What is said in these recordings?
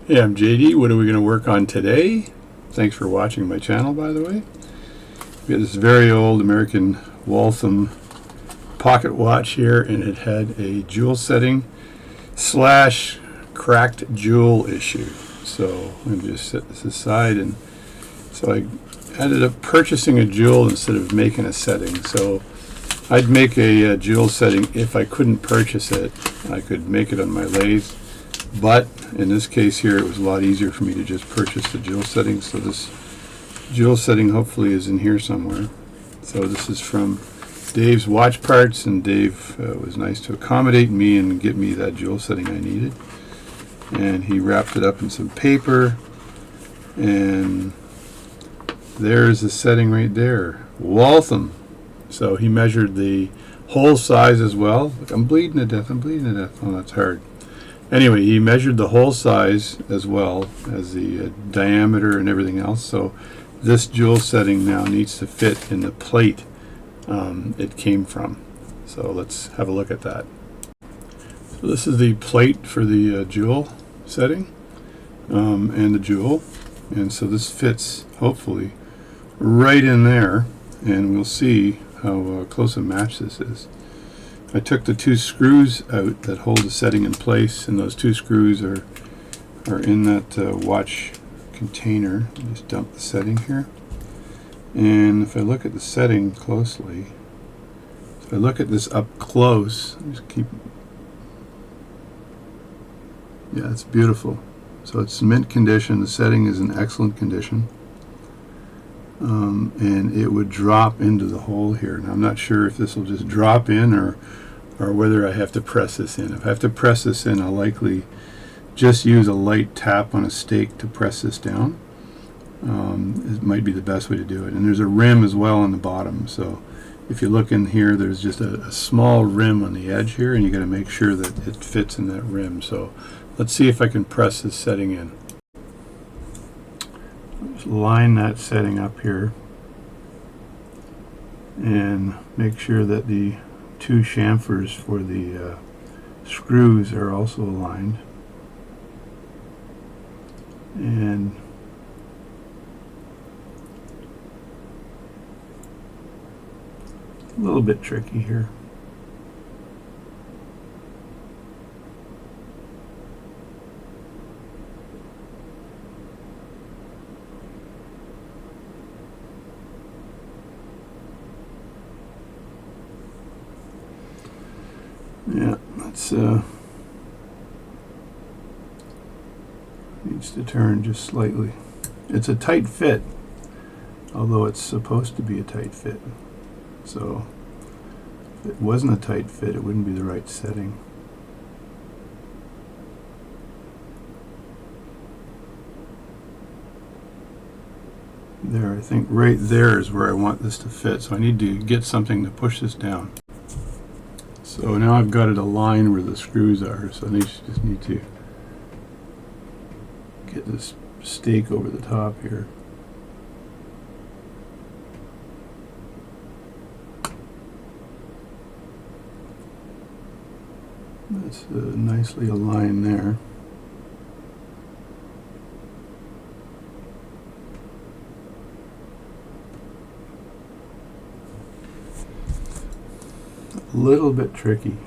Hey, I'm JD. What are we going to work on today? Thanks for watching my channel, by the way. We got this very old American Waltham pocket watch here, and it had a jewel setting slash cracked jewel issue. So I'm going to just set this aside, and so I ended up purchasing a jewel instead of making a setting. So I'd make a jewel setting if I couldn't purchase it. I could make it on my lathe. But in this case here, it was a lot easier for me to just purchase the jewel setting. So this jewel setting hopefully is in here somewhere. So this is from Dave's Watch Parts, and Dave was nice to accommodate me and get me that jewel setting I needed. And he wrapped it up in some paper, and there's the setting right there, Waltham. So he measured the hole size as well. Look, I'm bleeding to death. Oh, that's hard. Anyway, he measured the hole size as well as the diameter and everything else. So this jewel setting now needs to fit in the plate it came from. So let's have a look at that. So this is the plate for the jewel setting and the jewel. And so this fits hopefully right in there, and we'll see how close a match this is. I took the two screws out that hold the setting in place, and those two screws are in that watch container. Just dump the setting here. And if I look at the setting closely, if I look at this up close, just keep, yeah, it's beautiful. So it's mint condition. The setting is in excellent condition. And it would drop into the hole here. Now I'm not sure if this will just drop in or whether I have to press this in. If I have to press this in, I'll likely just use a light tap on a stake to press this down. It might be the best way to do it. And there's a rim as well on the bottom. So if you look in here, there's just a small rim on the edge here, and you got to make sure that it fits in that rim. So let's see if I can press this setting in. Just line that setting up here and make sure that the two chamfers for the screws are also aligned. And a little bit tricky here. Yeah, that's needs to turn just slightly. It's a tight fit, although it's supposed to be a tight fit. So if it wasn't a tight fit, it wouldn't be the right setting. There, I think right there is where I want this to fit. So I need to get something to push this down. So now I've got it aligned where the screws are, so I just need to get this stake over the top here. That's nicely aligned there. A little bit tricky.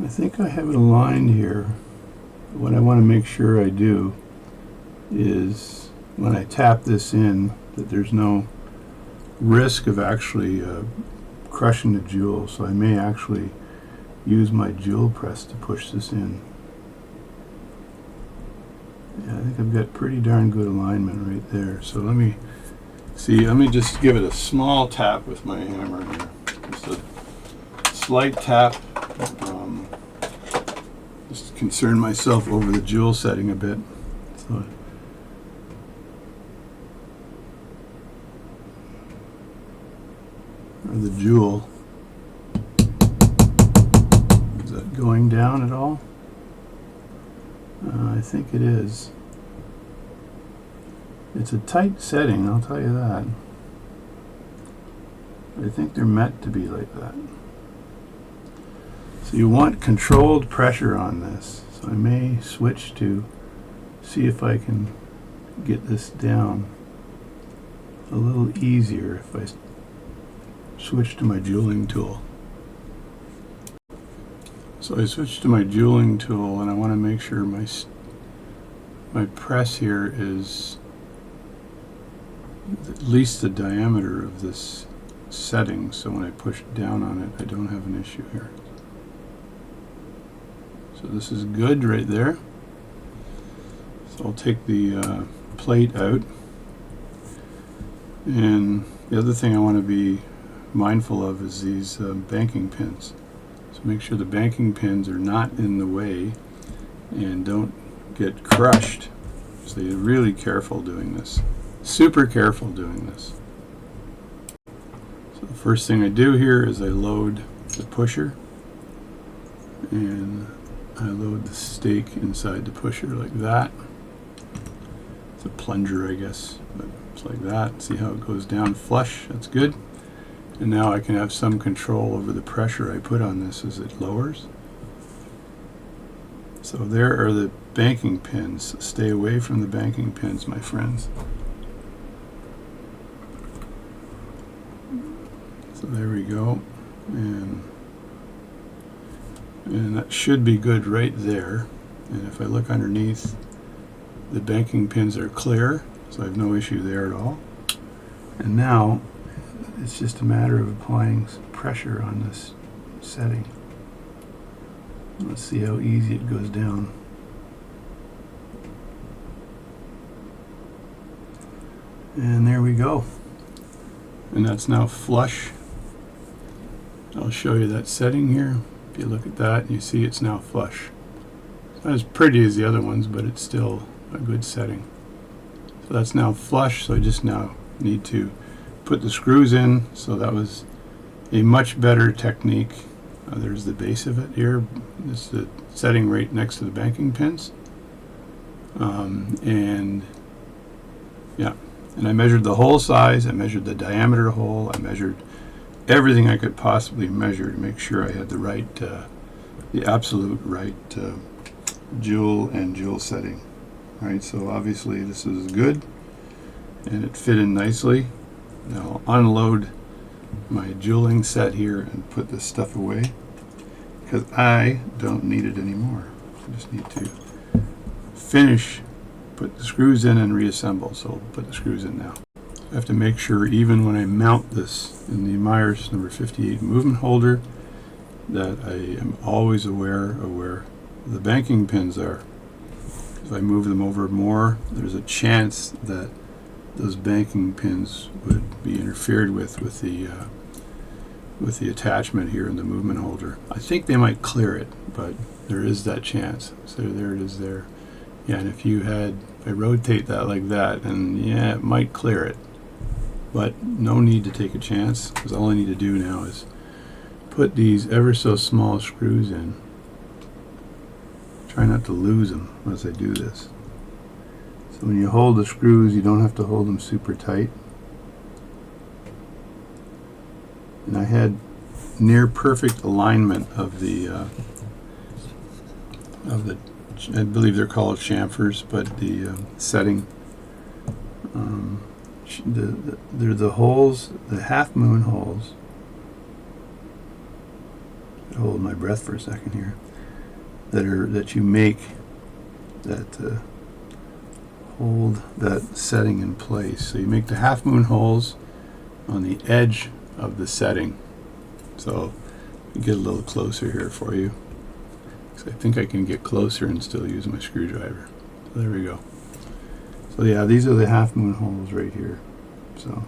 I think I have it aligned here. What I want to make sure I do is when I tap this in that there's no risk of actually crushing the jewel, so I may actually use my jewel press to push this in. Yeah, I think I've got pretty darn good alignment right there. So let me just give it a small tap with my hammer here. Just a slight tap. Just concern myself over the jewel setting a bit. So So or the jewel. Is that going down at all? I think it is. It's a tight setting, I'll tell you that. I think they're meant to be like that. So you want controlled pressure on this. So I may switch to see if I can get this down a little easier if I switch to my jeweling tool. So I switched to my jeweling tool, and I want to make sure my press here is at least the diameter of this setting, so when I push down on it I don't have an issue here. So this is good right there. So I'll take the plate out, and the other thing I want to be mindful of is these banking pins. So make sure the banking pins are not in the way and don't get crushed. So you're really careful doing this. Super careful doing this. So the first thing I do here is I load the pusher, and I load the stake inside the pusher like that. It's a plunger, I guess, but it's like that. See how it goes down flush? That's good. And now I can have some control over the pressure I put on this as it lowers. So there are the banking pins. Stay away from the banking pins, my friends. So there we go. And that should be good right there. And if I look underneath, the banking pins are clear, so I have no issue there at all. And now it's just a matter of applying some pressure on this setting. Let's see how easy it goes down. And there we go. And that's now flush. I'll show you that setting here. If you look at that, you see it's now flush. It's not as pretty as the other ones, but it's still a good setting. So that's now flush, so I just now need to put the screws in. So that was a much better technique. There's the base of it here. This is the setting right next to the banking pins. And yeah, and I measured the hole size, I measured the diameter hole, I measured everything I could possibly measure to make sure I had the right, the absolute right jewel and jewel setting. Right, so obviously this is good, and it fit in nicely. Now I'll unload my jeweling set here and put this stuff away because I don't need it anymore. I just need to finish, put the screws in and reassemble. So I'll put the screws in now. I have to make sure even when I mount this in the Myers number 58 movement holder that I am always aware of where the banking pins are. If I move them over more, there's a chance that those banking pins would be interfered with the attachment here in the movement holder. I think they might clear it, but there is that chance. So there it is there. Yeah, and if I rotate that like that, and yeah, it might clear it. But no need to take a chance, because all I need to do now is put these ever so small screws in. Try not to lose them as I do this. So when you hold the screws, you don't have to hold them super tight. And I had near perfect alignment of the I believe they're called chamfers, but the setting. They're the holes, the half moon holes. I'll hold my breath for a second here. That you make that hold that setting in place. So you make the half moon holes on the edge of the setting. So get a little closer here for you. So I think I can get closer and still use my screwdriver. So there we go. So yeah, these are the half moon holes right here. So,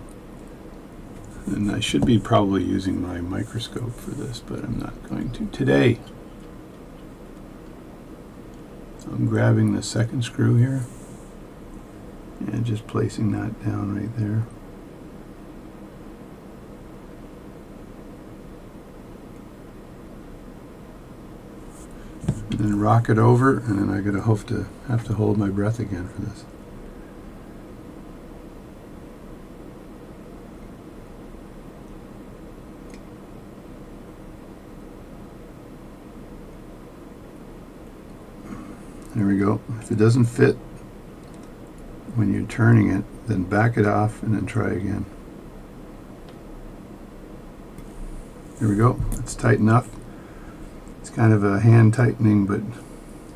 and I should be probably using my microscope for this, but I'm not going to today. So I'm grabbing the second screw here. And just placing that down right there. And then rock it over, and then I gotta have to hold my breath again for this. There we go. If it doesn't fit when you're turning it, then back it off and then try again. There we go. It's tight enough. It's kind of a hand tightening,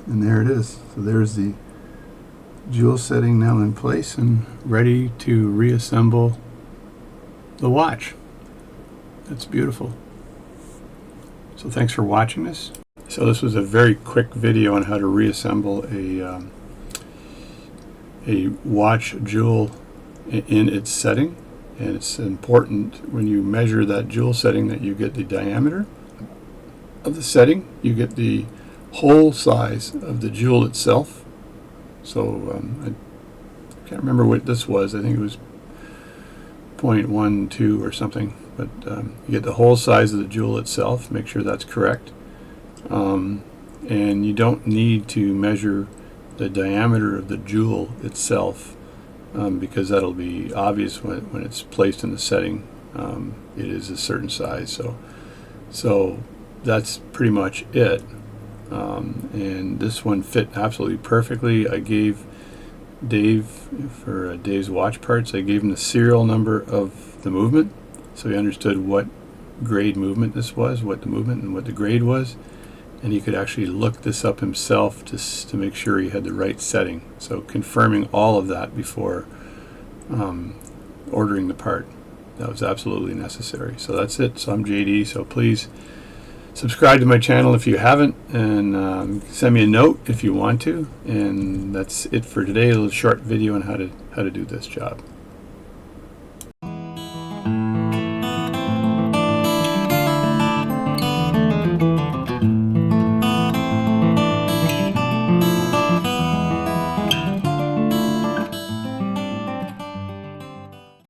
and there it is. So there's the jewel setting now in place and ready to reassemble the watch. That's beautiful. So thanks for watching this. So this was a very quick video on how to reassemble a watch jewel in its setting. And it's important when you measure that jewel setting that you get the diameter of the setting, you get the hole size of the jewel itself. So I can't remember what this was. I think it was 0.12 or something. But you get the hole size of the jewel itself. Make sure that's correct. And you don't need to measure the diameter of the jewel itself because that'll be obvious when it's placed in the setting. It is a certain size. So that's pretty much it. And this one fit absolutely perfectly. I gave Dave, for Dave's watch parts, I gave him the serial number of the movement, so he understood what grade movement this was, what the movement and what the grade was, and he could actually look this up himself to make sure he had the right setting. So confirming all of that before ordering the part, that was absolutely necessary. So that's it. So I'm JD, so please subscribe to my channel if you haven't, and send me a note if you want to. And that's it for today. A little short video on how to do this job.